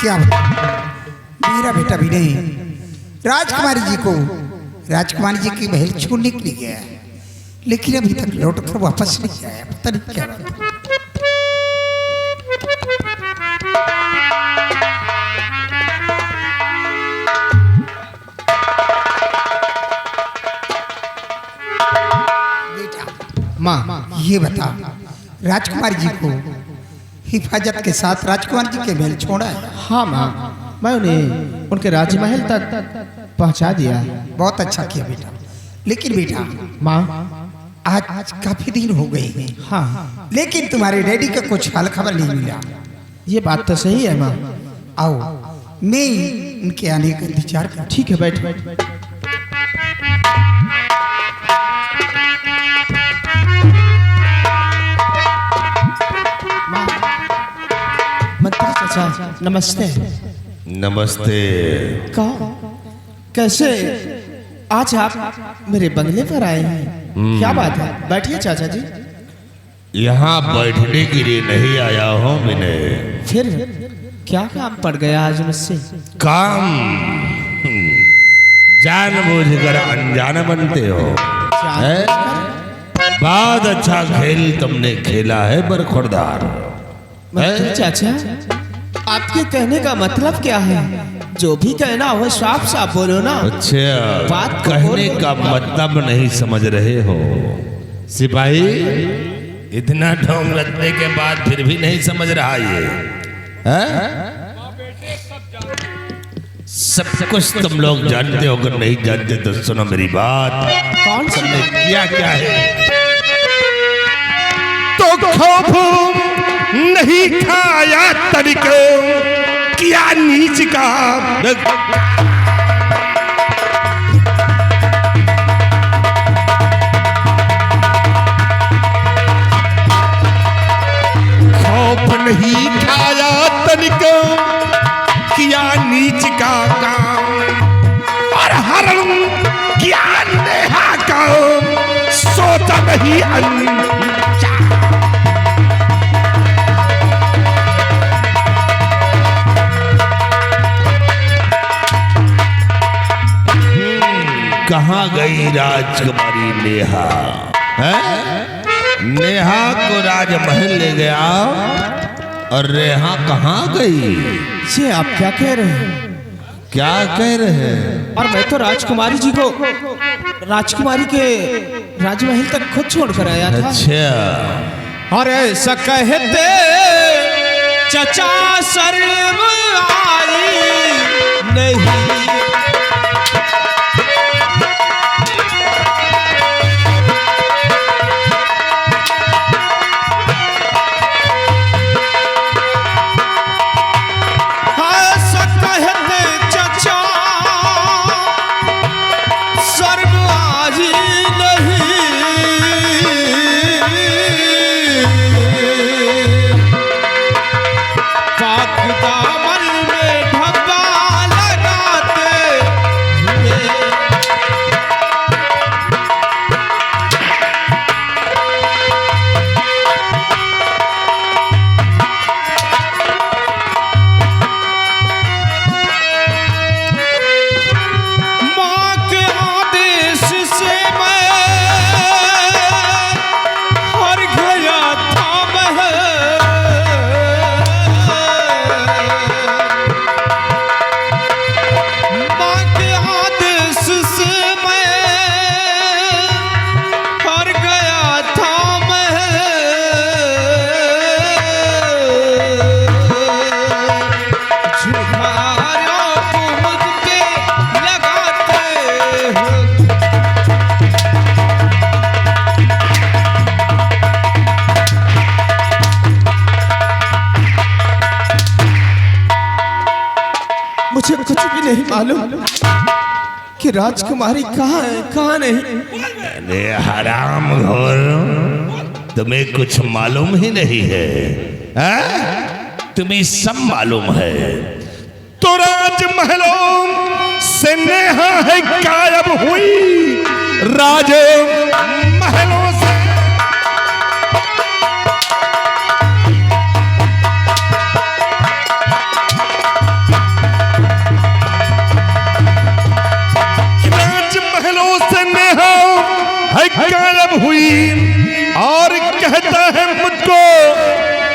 क्या मेरा बेटा भी नहीं राजकुमारी जी को राजकुमारी जी की महल छोड़ने के लिए गया है, लेकिन अभी तक लौट कर वापस नहीं आया। पता नहीं क्या बात है। माँ ये बता, राजकुमारी जी को हिफाजत के साथ राजकुमार जी के महल छोड़ा है? हाँ माँ, मैं उन्हें उनके राजमहल तक पहुँचा दिया। बहुत अच्छा किया बेटा। लेकिन बेटा माँ आज काफी दिन हो गए हैं, हाँ, लेकिन तुम्हारे डैडी का कुछ हाल खबर नहीं मिला। ये बात तो सही है माँ। आओ मैं उनके आने का इंतजार कर। ठीक है, बैठ बैठ। मंत्री चाचा नमस्ते। नमस्ते। कैसे आज आप मेरे बंगले पर आए हैं? क्या बात है? बैठिए चाचा जी। यहाँ बैठने के लिए नहीं आया हूँ मैंने। फिर क्या काम पड़ गया आज मुझसे? काम जानबूझकर अनजान बनते हो है? बहुत अच्छा खेल तुमने खेला है बरखुरदार। मंत्री चाचा, आपके कहने का मतलब क्या है? जो भी कहना हो साफ साफ बोलो ना। अच्छा, बात कहने का मतलब नहीं समझ रहे हो सिपाही? इतना ढोंग रखने के बाद फिर भी नहीं समझ रहा ये है? सब कुछ तुम लोग जानते हो, अगर नहीं जानते तो सुनो मेरी बात। कौन तुमने किया क्या है? तो खौफ नहीं खाया तनिको, किया नीच का। खौफ नहीं खाया तनिको, किया नीच का काम, और हरण किया नेहा का, सोचा नहीं अंचा। कहाँ गई राजकुमारी नेहा? है? नेहा को राजमहल ले गया और नेहा कहाँ गई? से आप क्या कह रहे हैं? क्या कह रहे हैं? और मैं तो राजकुमारी जी को राजकुमारी के राजमहल तक खुद छोड़कर आया था। अच्छा, और ऐसा कहते चचा शर्म आई नहीं। मुझे कुछ भी नहीं मालूम कि राजकुमारी कहाँ है कहाँ नहीं। अरे हराम घोर, तुम्हें कुछ मालूम ही नहीं है, तुम्हें सब मालूम है। तो राजमहलों से नेहा है गायब हुई, राज महलों से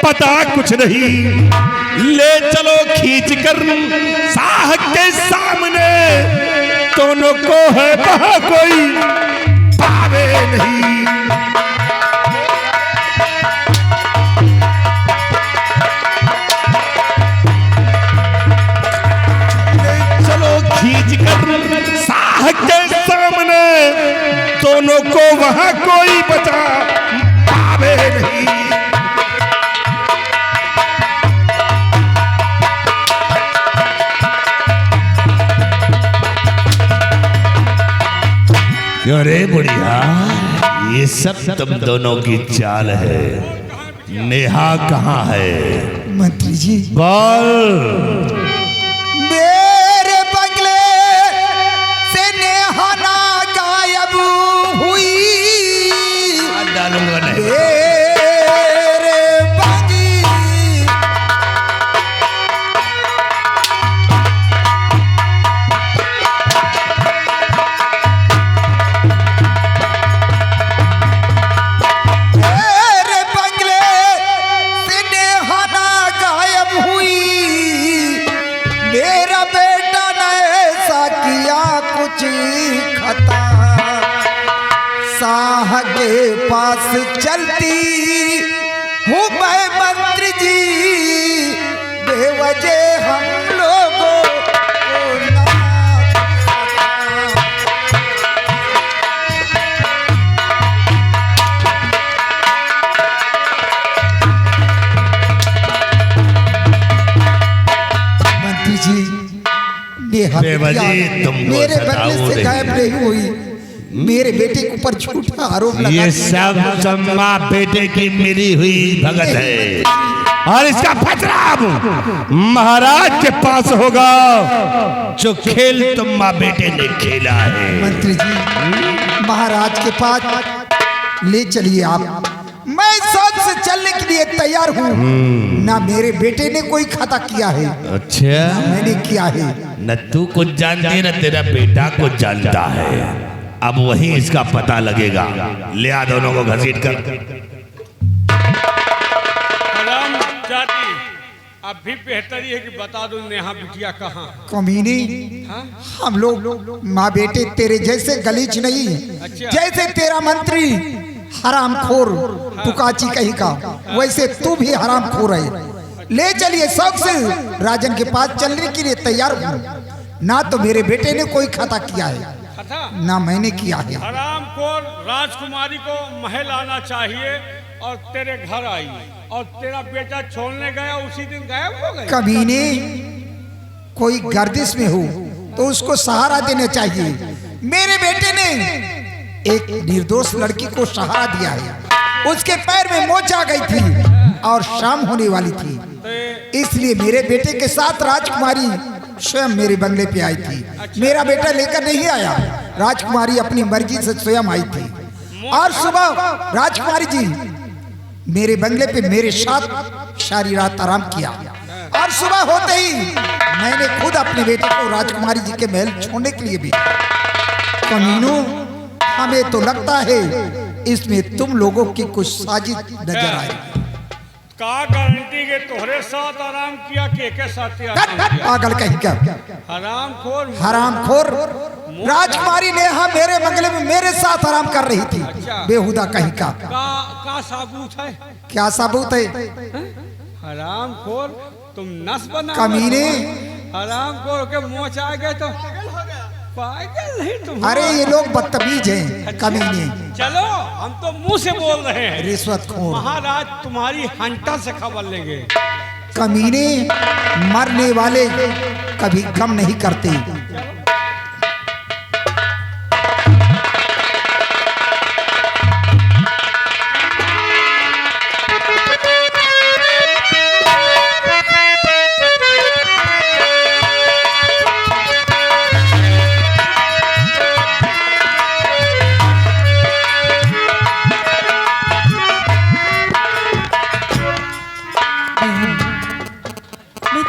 पता कुछ नहीं। ले चलो खींच कर शाह के सामने, दोनों को है वहां कोई पावे नहीं। खींच कर शाह के सामने, दोनों को वहां कोई बचा पावे नहीं। क्यों रे बुढ़िया, ये सब तुम दोनों की चाल है। नेहा कहाँ है? मंत्री जी बोल। डालूंगा नहीं। शाह के पास चलती हूँ मैं मंत्री जी, बेवजह हम लोगों को ना। मंत्री जी बेवजह तुमको मेरे बदले से गायब नहीं हुई, मेरे बेटे के ऊपर झूठा आरोप लगा। ये सब चम्मा बेटे की मिली हुई भगत है, और इसका फैसला महाराज के पास होगा, जो खेल तुम्मा बेटे ने खेला है। मंत्री जी महाराज के पास ले चलिए आप, मैं सच से चलने के लिए तैयार हूँ। ना मेरे बेटे ने कोई खता किया है, अच्छा मैंने किया है। न तू कुछ जानती न तेरा बेटा कुछ जानता है। अब वही इसका पता लगेगा। ले आ दोनों को घसीट कर। हराम जाति, अब भी बेहतरी है कि बता दो नेहा बिटिया कहाँ। कमीनी हम लोग माँ बेटे तेरे जैसे गलीच नहीं है। अच्छा। जैसे तेरा मंत्री हरामखोर पुकाची कहीं का, वैसे तू भी हरामखोर है। ले चलिए, शौक से राजन के पास चलने के लिए तैयार हूँ। ना तो मेरे बेटे ने कोई खता किया है, ना मैंने किया है। हराम को राजकुमारी को महल आना चाहिए और तेरे घर आई, और तेरा बेटा छोड़ने गया उसी दिन गायब हो गया। कमीने कोई गर्दिश में हो तो उसको सहारा देना चाहिए। मेरे बेटे ने एक निर्दोष लड़की को सहारा दिया है, उसके पैर में मोच आ गई थी और शाम होने वाली थी, इसलिए मेरे बेटे के साथ राजकुमारी स्वयं मेरे बंगले पे आई थी। मेरा बेटा लेकर नहीं आया, राजकुमारी अपनी मर्जी से स्वयं आई थी। और सुबह राजकुमारी जी मेरे बंगले पे मेरे साथ सारी रात आराम किया, और सुबह होते ही मैंने खुद अपने बेटे को राजकुमारी जी के महल छोड़ने के लिए भेजा। कमीनों, हमें तो लगता है इसमें तुम लोगों की कुछ साजिश नजर आई। का गारंटी के तोहरे साथ आराम किया के साथ पागल कहीं का हरामखोर। राजकुमारी नेहा मेरे बंगले में मेरे साथ आराम कर रही थी। बेहुदा कहीं का साबूत है? क्या साबूत है? हरामखोर, तुम नस बना कमीने। हरामखोर के मोच आ गए तो पागल नहीं तुम। अरे ये लोग बदतमीज हैं, कमीने। चलो, हम तो मुंह से बोल रहे हैं। रिश्वतखोर। महाराज तुम्हारी हंटर से खबर लेंगे। कमीने, मरने वाले कभी कम नहीं करते।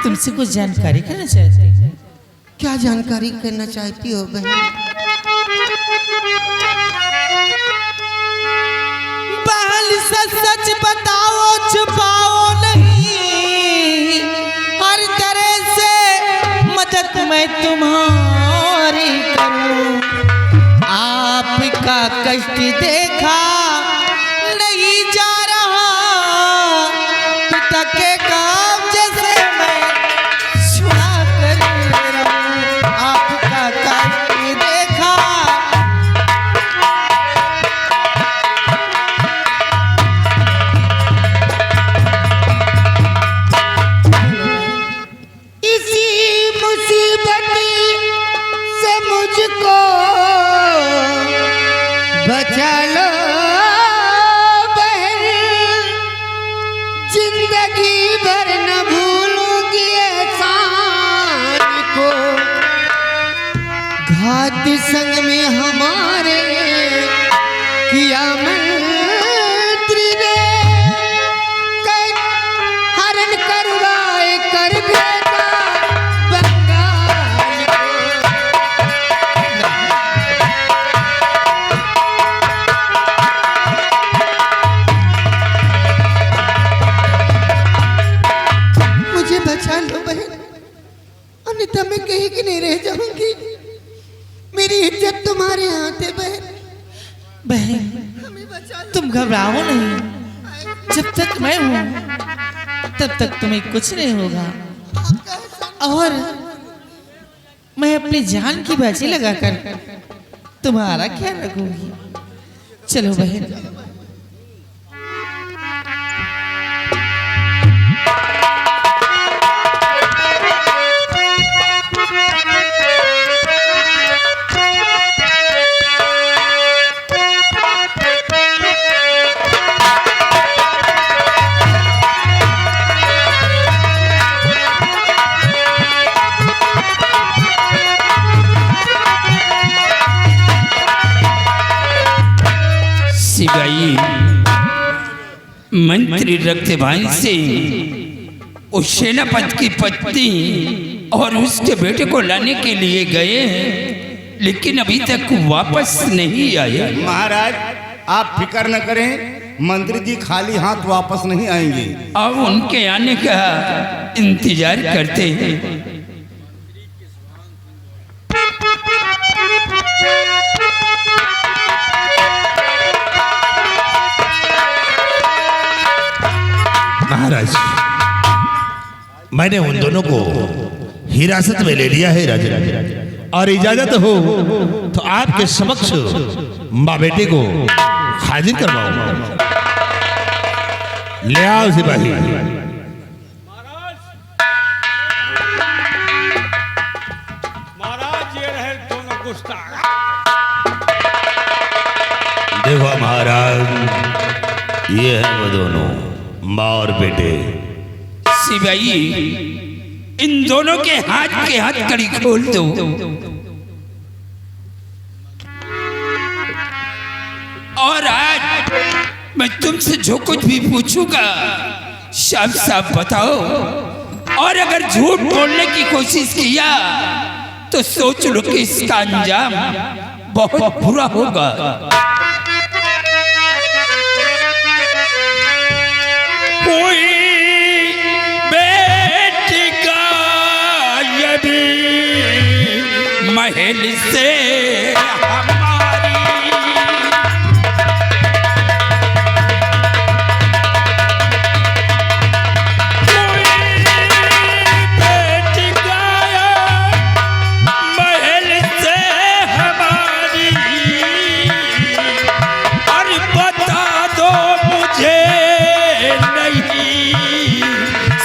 तुमसे कुछ जानकारी करना चाहती हूँ। क्या जानकारी करना चाहती हो बहन? बहन सच सच बताओ, छुपाओ नहीं। कष्ट देखा नहीं जा रहा, पिता के कब्जे से मैं छुड़ा कर रहूं, आपका कष्ट देखा। इसी मुसीबत से मुझको बचा लो बहन, जिंदगी भर न भूलूंगी एहसान को, घात संग में हमारे किया मंत्री ने, हरण करवाए कर भेजा बंगाल को। मुझे बचा लो बहन, अन्यथा मैं कहीं की नहीं रह जाऊंगी। मेरी इज्जत तुम्हारे हाथ है बहन। बहन तुम घबराओ नहीं, जब तक मैं हूं तब तक तुम्हें कुछ नहीं होगा, और मैं अपनी जान की बाजी लगाकर तुम्हारा ख्याल रखूंगी। चलो बहन। सिपाही मंत्री रक्तभाई सिंह उस सेनापति की पत्नी और उसके बेटे को लाने के लिए गए हैं, लेकिन अभी तक वापस नहीं आए। महाराज आप फिक्र न करें, मंत्री जी खाली हाथ वापस नहीं आएंगे। अब उनके आने का इंतजार करते हैं। महाराज मैंने उन दोनों को हिरासत में ले लिया है राजा, और इजाजत हो तो आपके समक्ष माँ बेटे को हाजिर करवाऊंगा। ले आओ सिपाही। महाराज ये रहे दोनों गुस्ताख। देखो महाराज, ये है वो दोनों माँ और बेटे। सिपाही इन दोनों के हाथ कड़ी खोल दो। और आज मैं तुमसे जो कुछ भी पूछूंगा साफ साफ बताओ, और अगर झूठ बोलने की कोशिश किया तो सोच लो कि इसका अंजाम बहुत बुरा होगा। कोई बेटी का यदि महल से हमारी कोई बेटी का महल से हमारी, और बता दो मुझे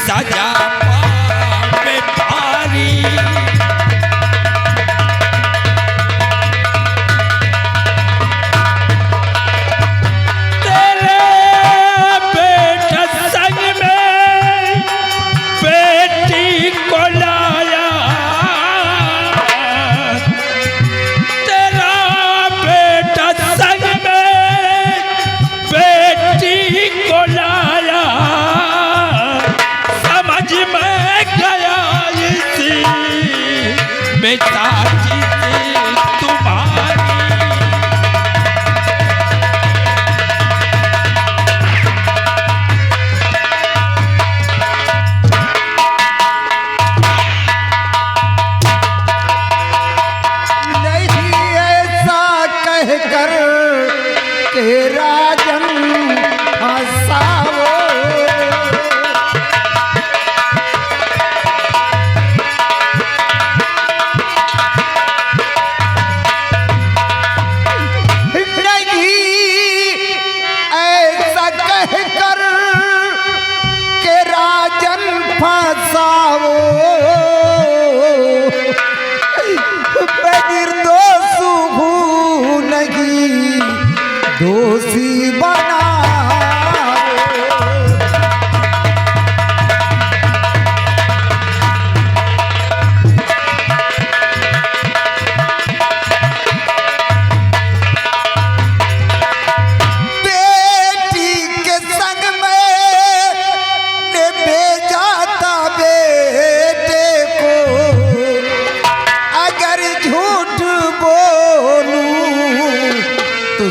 सजा पावे भारी। फंसाओ, मैं निर्दोष हूँ नहीं दोषी बनाओ।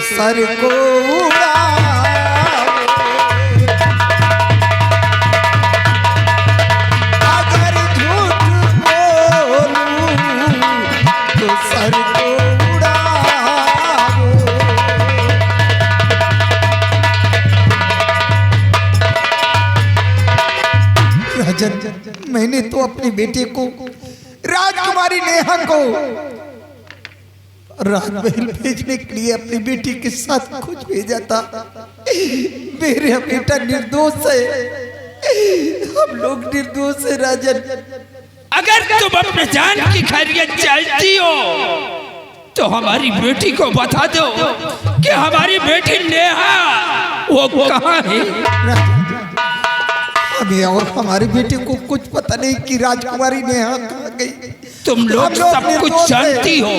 सर को अगर झूठ बोलूं तो सर को राजन, मैंने तो अपने बेटे को, राजकुमारी नेहा को राजमहल भेजने के लिए अपनी बेटी के साथ कुछ भेजा था। मेरा बेटा निर्दोष है, हम लोग निर्दोष है राजन। अगर तुम अपने जान की खैरियत चाहती हो तो हमारी बेटी को बता दो कि हमारी बेटी नेहा वो कहाँ है। हमें और हमारे बेटे को कुछ पता नहीं कि राजकुमारी नेहा कहाँ गई। तुम लोग सब कुछ जानती हो।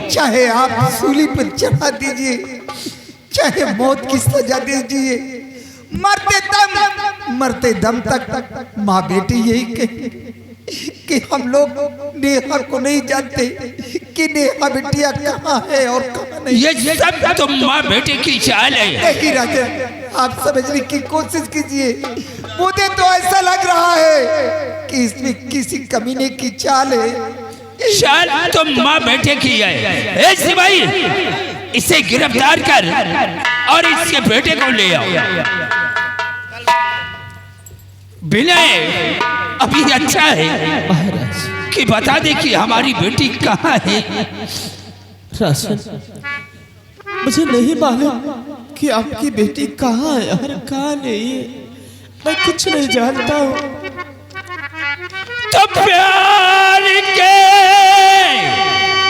चाहे आप सूली पर चढ़ा दीजिए, चाहे मौत की सजा दीजिए, मरते दम तक माँ बेटी यही कही कि हम लोग नेहा को नहीं जानते कि नेहा बिटिया कहाँ है और कहाँ नहीं। ये सब तुम माँ बेटी की चाल है। नहीं राजन, आप समझने की कोशिश कीजिए। मुझे तो ऐसा लग रहा है कि इसमें किसी कमीने की चाल है। चाल तुम माँ बेटे की है। ए सिपाही, इसे गिरफ्तार कर और इसके बेटे को ले आओ। विनय, अभी अच्छा है कि बता दे कि हमारी बेटी कहाँ है। राजन, मुझे नहीं मालूम कि आपकी बेटी कहाँ है और कहाँ नहीं है। मैं कुछ नहीं जानता हूँ। तो प्यार के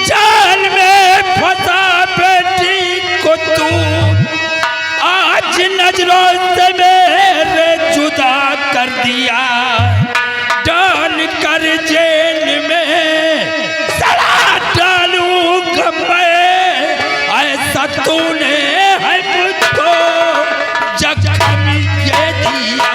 जाल में फंसा बेटी को तू आज नजरों से मेरे जुदा कर दिया, डाल कर जेल में सड़ा डालूंगा मैं। ऐसा तूने है मुझको जख्म ये दिया।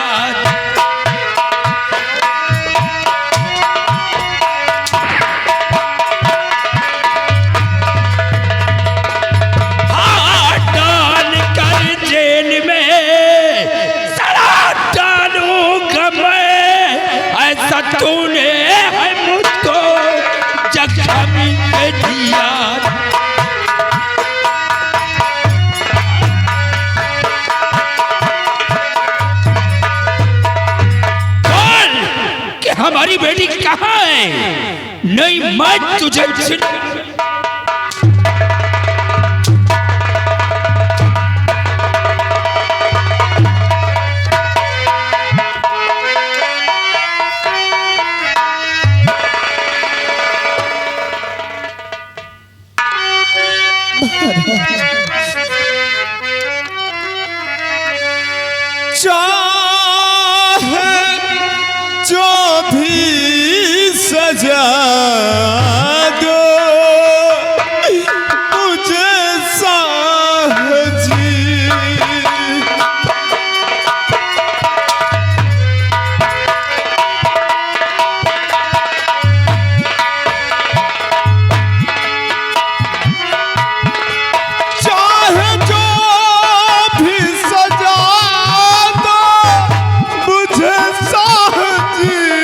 तूने है मुझको जख्म दिया। बोल कि हमारी बेटी कहाँ है। नहीं, मैं तुझे चाहे जो भी सजा दो मुझे साहजी। चाहे जो भी सजा दो मुझे साहजी।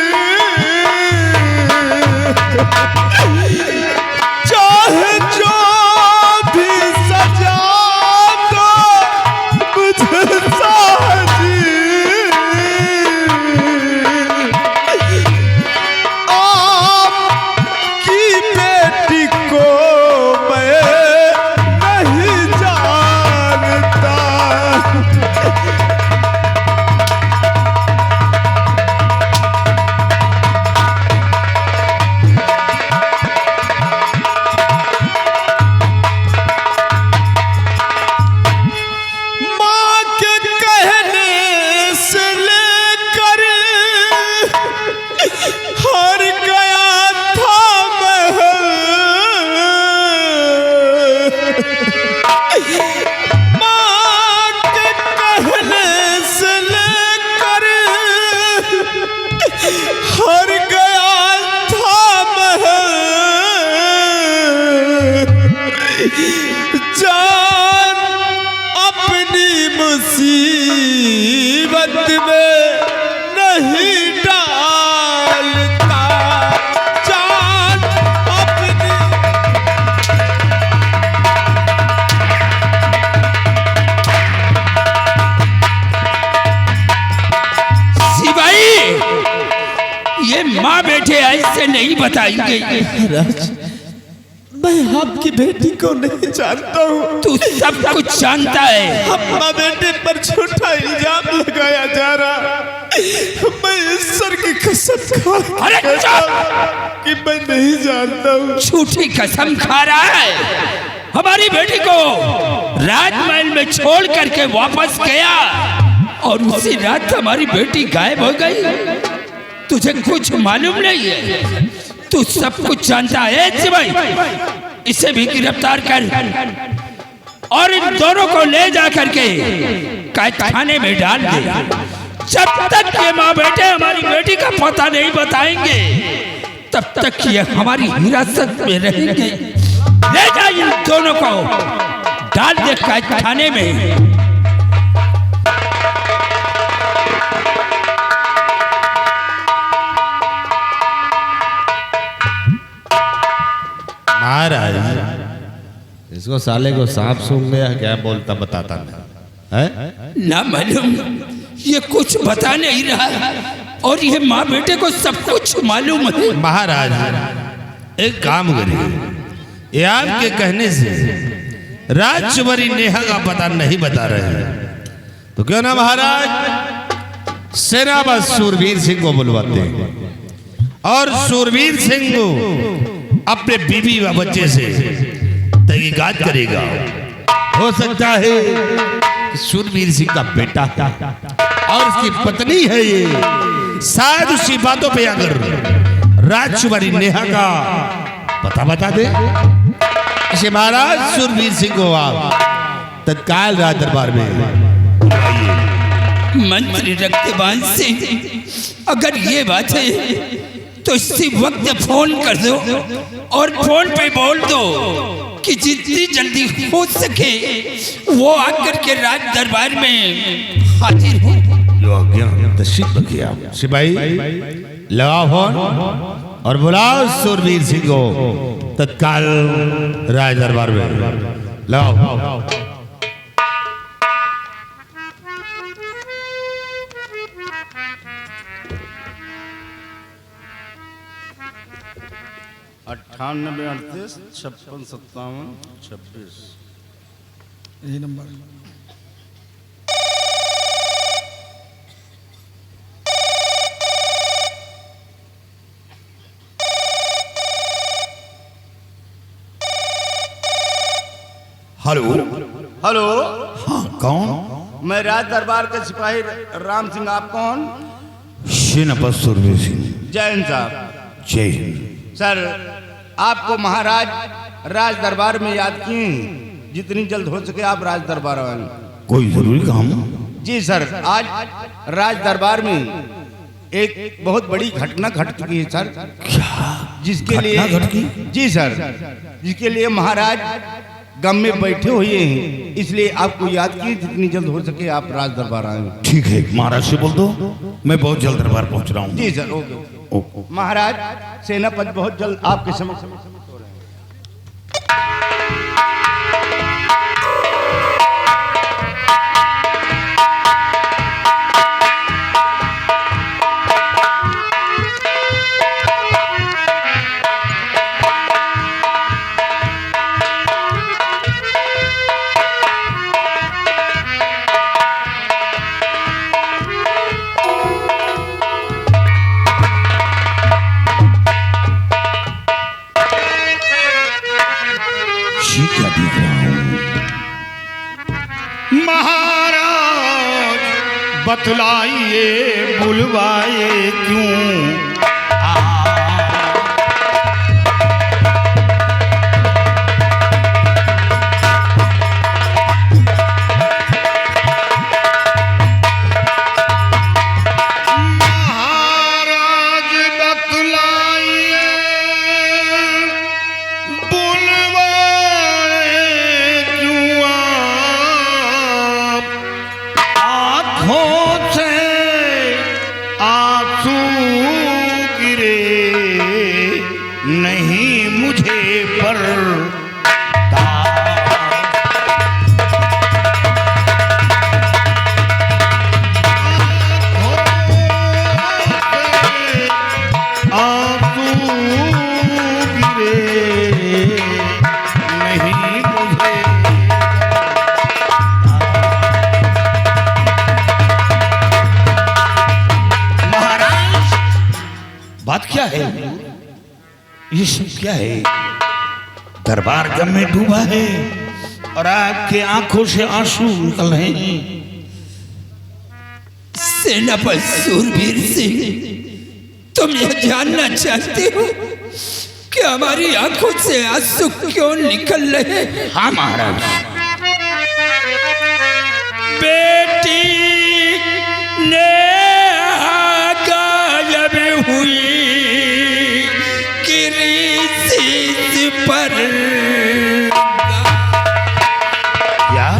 ये माँ बेटे ऐसे नहीं बताएंगे। महाराज, मैं आपकी बेटी को नहीं जानता हूँ। तू सब कुछ जानता है। अम्मा बेटे पर झूठा इल्जाम लगाया जा रहा। मैं ईश्वर की कसम खा अरे चुप! कि मैं नहीं जानता हूँ। झूठी कसम खा रहा है। हमारी बेटी को राजमहल में छोड़ करके वापस गया और उसी रात हमारी बेटी गायब हो गई। तुझे कुछ मालूम नहीं है? तू सब कुछ जानता है। सिपाही, इसे भी गिरफ्तार कर और इन दोनों को ले जा करके कैदखाने में डाल दे। जब तक ये माँ बेटे हमारी बेटी का पता नहीं बताएंगे तब तक ये हमारी हिरासत में रहेंगे। ले जा इन दोनों को, डाल दे कैदखाने में। महाराज, इसको साले को सांप सूंघ गया क्या बोलता बताता नहीं है? ना मालूम, ये कुछ बता नहीं रहा और ये माँ बेटे को सब कुछ मालूम है। महाराज, एक काम करिए, ये आपके कहने से राजकुमारी नेहा का पता नहीं बता रहे हैं तो क्यों ना महाराज सेनापति सूरवीर सिंह को बुलवाते हैं और सूरवीर सिंह को अपने बीवी व बच्चे से तहकीकात करेगा। हो सकता है कि सूरवीर सिंह का बेटा और उसकी पत्नी है ये, शायद उसी बातों पे अगर राजकुमारी नेहा का पता बता दे। इसे महाराज सूरवीर सिंह को आप तत्काल राज दरबार में बुलाइए। मंत्री रक्तबान सिंह, अगर ये बात है तो इसी वक्त फोन कर दो और फोन पे बोल दो कि जितनी जल्दी हो सके वो आकर के राज दरबार में हाजिर हो। जो आज्ञा तशरीफ रखिए आप। सिपाही लगाओ फोन और बुलाओ सूरवीर सिंह को तत्काल राज दरबार में। लगाओ। 98 38 56 57 26 यही नंबर। हेलो हेलो, हाँ कौन? मैं राज दरबार के सिपाही राम सिंह। आप कौन? सेनापति सूरवीर सिंह। जय हिंद साहब। जय हिंद। सर, आपको महाराज राज दरबार में याद किए, जितनी जल्द हो सके आप राज दरबार आए। कोई जरूरी काम? जी सर, आज राज दरबार में एक बहुत बड़ी घटना घट चुकी है सर। क्या जिसके घटना लिए घट गई? जी सर, जिसके लिए महाराज गम में बैठे हुए हैं, इसलिए आपको याद किए, जितनी जल्द हो सके आप राज दरबार आए। ठीक है, महाराज से बोल दो मैं बहुत जल्द दरबार पहुंच रहा हूँ। जी सर, ओके। महाराज, सेनापति बहुत जल्द आपके समक्ष हो रहे हैं। क्या देख रहा हूँ? महाराज बतलाइए बुलवाए क्यों? बात क्या है? ये सब क्या है? दरबार गम में डूबा है और आपके आंखों से आंसू निकल रहे हैं। सेनापति सूरवीर सिंह, तुम यह जानना चाहते हो कि हमारी आंखों से आंसू क्यों निकल रहे हैं? हाँ महाराज। बेटी ने गायब हुई गिरी पर। क्या?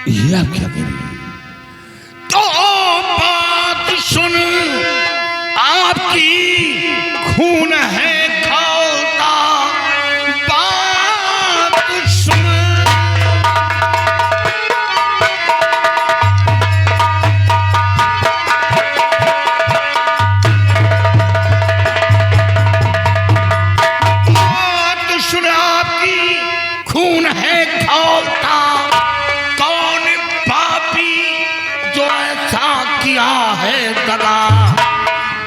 ये आप क्या कह रही हैं? तो बात सुन, आपकी खून है खौलता, बात सुन। बात सुन, आपकी खून है खौलता, किया है दगा,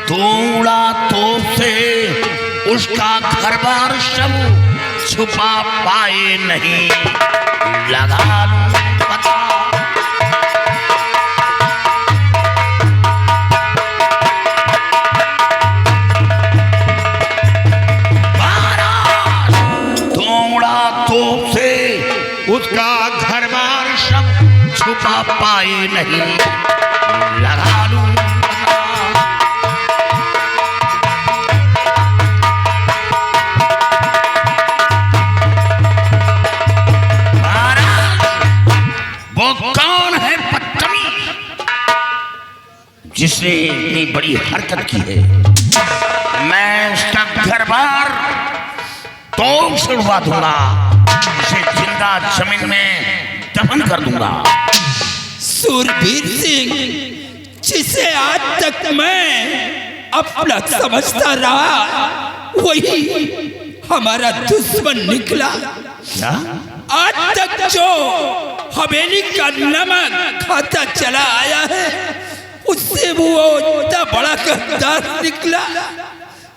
तोड़ा तो से उसका घर बार सब छुपा पाए नहीं, लगा पता। तोड़ा तो से उसका घर बार सब छुपा पाए नहीं, लगा लूं महाराज। वो कौन है पत्तमी जिसने इतनी बड़ी हरकत की है? मैं उसका घर बार तो छुड़वा दूंगा, उसे जिंदा जमीन में दफन कर दूंगा। सूरवीर सिंह, जिसे आज तक मैं अपना समझता रहा, वही हमारा दुश्मन निकला। क्या? आज तक जो हवेली का नमक खाता चला आया है, उससे वो इतना बड़ा गद्दार निकला,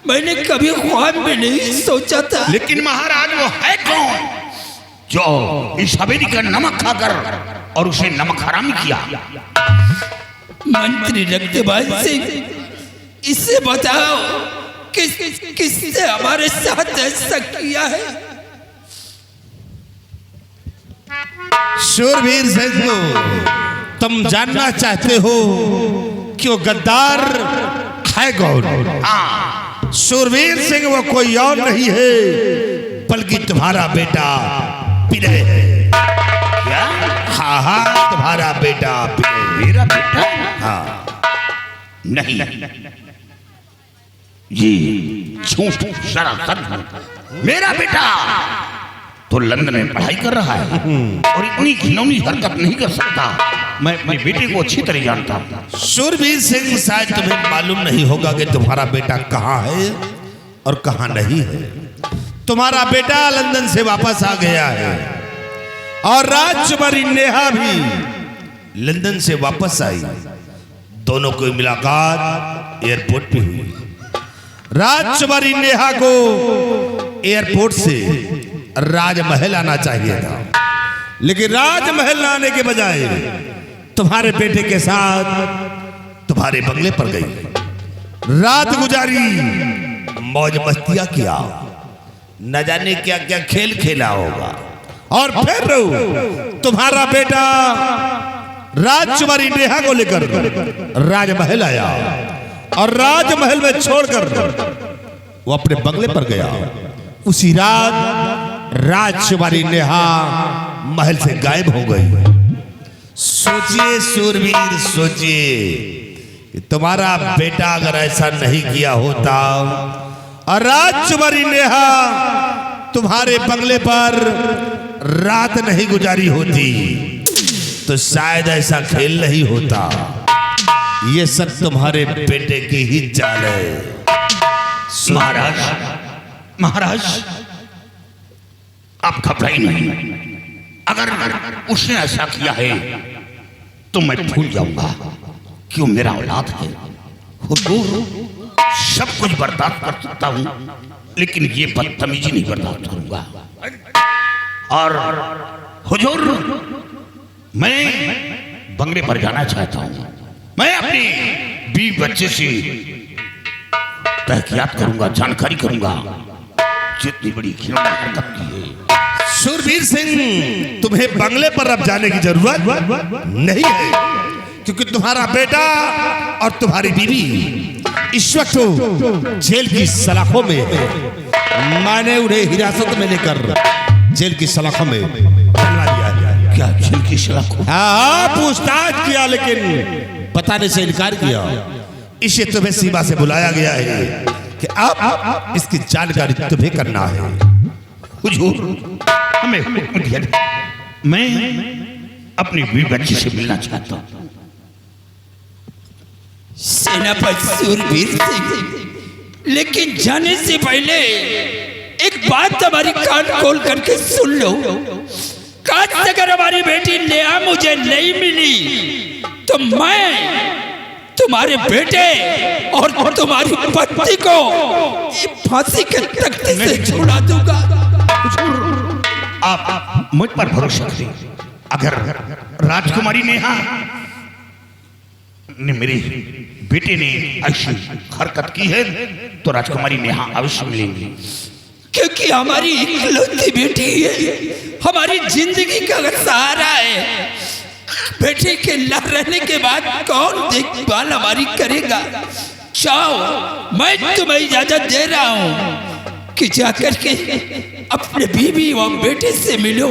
मैंने कभी ख्वाब में नहीं सोचा था। लेकिन महाराज वो है कौन जो इस हवेली का नमक खाकर और उसे नमक हरामी किया? मंत्री रक्तबाज सिंह, इससे बताओ किसने हमारे साथ ऐसा किया है? शूरवीर सिंह, तुम जानना चाहते हो कि वो गद्दार है कौन? हाँ, शूरवीर सिंह वो कोई और नहीं है बल्कि तुम्हारा बेटा विनय है। क्या? हाँ हाँ, तुम्हारा बेटा विनय। मेरा बेटा? हाँ। नहीं, ये झूठ सरासर झूठ। मेरा बेटा तो लंदन में पढ़ाई कर रहा है और इतनी घिनौनी हरकत नहीं कर सकता। मैं अपने बेटे को अच्छी तरह जानता हूँ। शूरवीर सिंह, शायद तुम्हें मालूम नहीं होगा कि तुम्हारा बेटा कहाँ है और कहाँ नहीं है। तुम्हारा बेटा लंदन से वापस आ गया है और राजकुमारी नेहा भी लंदन से वापस आई। दोनों की मुलाकात एयरपोर्ट पे हुई। राजकुमारी नेहा को एयरपोर्ट से राजमहल आना चाहिए था, लेकिन राजमहल लाने के बजाय तुम्हारे बेटे के साथ तुम्हारे बंगले पर गई, रात गुजारी, मौज मस्तियां किया, न जाने क्या क्या खेल खेला होगा। और फिर तुम्हारा बेटा राजकुमारी नेहा को लेकर राजमहल आया और राजमहल में छोड़कर वो अपने बंगले पर गया। उसी रात राजकुमारी नेहा महल से गायब हो गई। सोचिए सूरवीर, सोचिए कि तुम्हारा बेटा अगर ऐसा नहीं किया होता और राजकुमारी नेहा तुम्हारे बंगले पर रात नहीं गुजारी होती तो शायद ऐसा खेल नहीं होता। ये सब तुम्हारे बेटे की ही चाल है। महाराज, महाराज आप घबराइए नहीं। अगर उसने ऐसा किया है तो मैं भूल जाऊंगा कि वो मेरा औलाद है। हुजूर, सब कुछ बर्दाश्त कर सकता हूं, लेकिन ये बदतमीजी नहीं बर्दाश्त करूंगा। और हुजूर, मैं बंगले पर जाना चाहता हूं। मैं अपने बीवी बच्चे से तहकीकात करूंगा, जानकारी करूंगा जितनी बड़ी खिलौना हरकत की है। शूरवीर सिंह, तुम्हें बंगले पर अब जाने की जरूरत नहीं है, क्योंकि तुम्हारा बेटा और तुम्हारी बीवी इस वक्त जेल की सलाखों में है। मैंने उन्हें हिरासत में लेकर जेल की सलाखों में डलवा दिया है। क्या जेल की सलाखों? हाँ, पूछताछ किया लेकिन बताने से इनकार किया। इसे तुम्हें सीमा से बुलाया गया है कि अब इसकी जानकारी तुम्हें करना है। हुजूर, हमें हुक्म दिया, मैं अपनी बीवी बच्ची से मिलना चाहता हूँ। सेनापति सूरवीर सिंह, लेकिन जाने से पहले एक बात हमारी कान खोल करके सुन लो। काश अगर हमारी बेटी नेहा मुझे नहीं मिली तो मैं तुम्हारे बेटे और तुम्हारी पत्नी को फांसी के तख्ते से छुड़ा दूंगा। आप मुझ पर भरोसा करें। अगर राजकुमारी नेहा ने मेरे बेटे ने ऐसी हरकत की है तो राजकुमारी नेहा अवश्य मिलेंगी, क्योंकि हमारी इकलौती बेटी है, हमारी जिंदगी का सहारा है। बेटे के न रहने के बाद कौन देखभाल हमारी करेगा? जाओ, मैं तुम्हें इजाजत दे रहा हूं कि जाकर के अपने बीवी और बेटे से मिलो,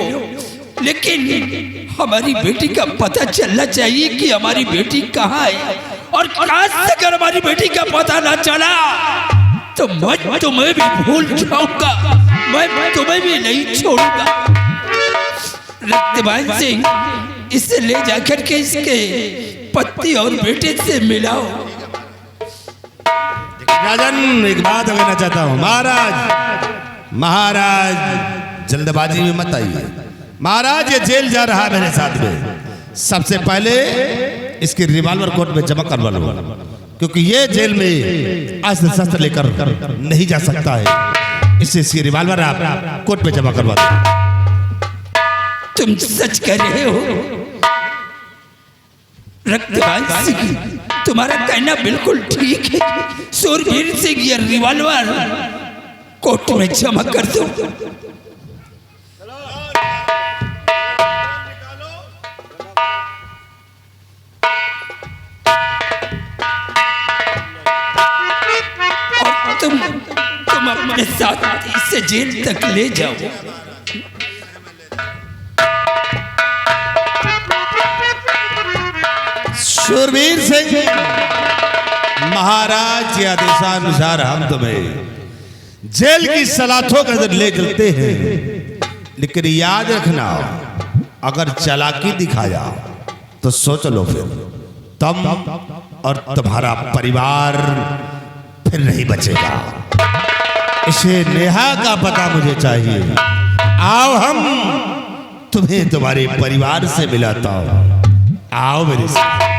लेकिन हमारी बेटी का पता चलना चाहिए कि हमारी बेटी कहाँ है। और काश अगर हमारी बेटी का पता ना चला तो मैं तुम्हें भी भूल जाऊंगा, मैं तुम्हें भी नहीं छोड़ूंगा। रक्तबान सिंह, इसे ले जाकर के इसके पति और बेटे से मिलाओ। राजन, एक बात कहना चाहता हूँ। महाराज जल्दबाजी में मत आइए। महाराज, ये जेल जा रहा है मेरे साथ में। सबसे पहले इसकी रिवॉल्वर कोर्ट में जमा करवा लो, क्योंकि ये जेल में अस्त्र शस्त्र लेकर नहीं जा सकता है। इससे रिवॉल्वर आप कोर्ट में जमा करवा दो। तुम सच कह रहे हो रक्तबान सिंह, तुम्हारा कहना बिल्कुल ठीक है। सूरवीर सिंह, ये रिवॉल्वर कोर्ट में जमा कर दो। और तुम अपने साथ इसे जेल तक ले जाओ। शूरवीर सिंह, महाराज के आदेशानुसार हम तुम्हें जेल की सलाखों के अंदर ले चलते हैं, लेकिन याद रखना, अगर चालाकी दिखाया तो सोच लो, फिर तुम और तुम्हारा परिवार फिर नहीं बचेगा। इसे नेहा का पता मुझे चाहिए। आओ, हम तुम्हें तुम्हारे परिवार से मिलाता हूं। आओ मेरे साथ।